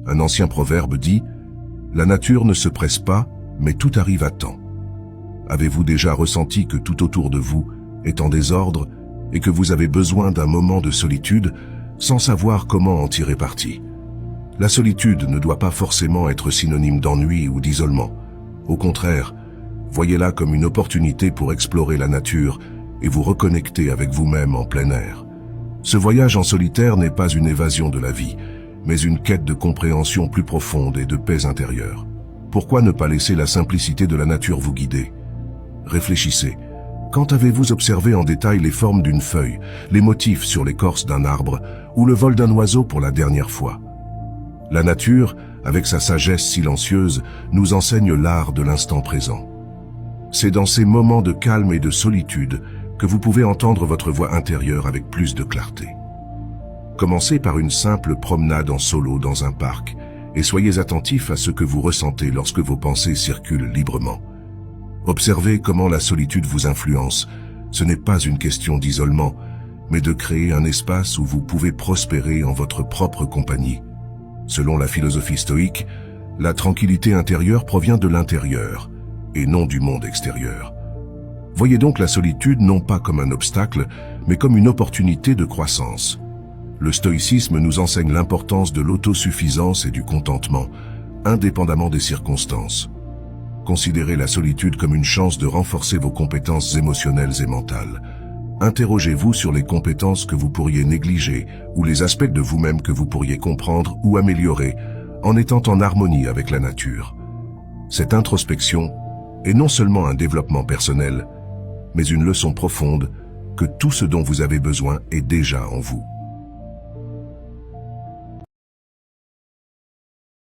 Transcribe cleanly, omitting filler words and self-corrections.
Un ancien proverbe dit « La nature ne se presse pas, mais tout arrive à temps ». Avez-vous déjà ressenti que tout autour de vous est en désordre et que vous avez besoin d'un moment de solitude sans savoir comment en tirer parti? La solitude ne doit pas forcément être synonyme d'ennui ou d'isolement. Au contraire, voyez-la comme une opportunité pour explorer la nature et vous reconnecter avec vous-même en plein air. Ce voyage en solitaire n'est pas une évasion de la vie, mais une quête de compréhension plus profonde et de paix intérieure. Pourquoi ne pas laisser la simplicité de la nature vous guider? Réfléchissez. Quand avez-vous observé en détail les formes d'une feuille, les motifs sur l'écorce d'un arbre ou le vol d'un oiseau pour la dernière fois? La nature, avec sa sagesse silencieuse, nous enseigne l'art de l'instant présent. C'est dans ces moments de calme et de solitude que vous pouvez entendre votre voix intérieure avec plus de clarté. Commencez par une simple promenade en solo dans un parc et soyez attentifs à ce que vous ressentez lorsque vos pensées circulent librement. Observez comment la solitude vous influence. Ce n'est pas une question d'isolement, mais de créer un espace où vous pouvez prospérer en votre propre compagnie. Selon la philosophie stoïque, la tranquillité intérieure provient de l'intérieur et non du monde extérieur. Voyez donc la solitude non pas comme un obstacle, mais comme une opportunité de croissance. Le stoïcisme nous enseigne l'importance de l'autosuffisance et du contentement, indépendamment des circonstances. Considérez la solitude comme une chance de renforcer vos compétences émotionnelles et mentales. Interrogez-vous sur les compétences que vous pourriez négliger ou les aspects de vous-même que vous pourriez comprendre ou améliorer en étant en harmonie avec la nature. Cette introspection est non seulement un développement personnel, mais une leçon profonde que tout ce dont vous avez besoin est déjà en vous.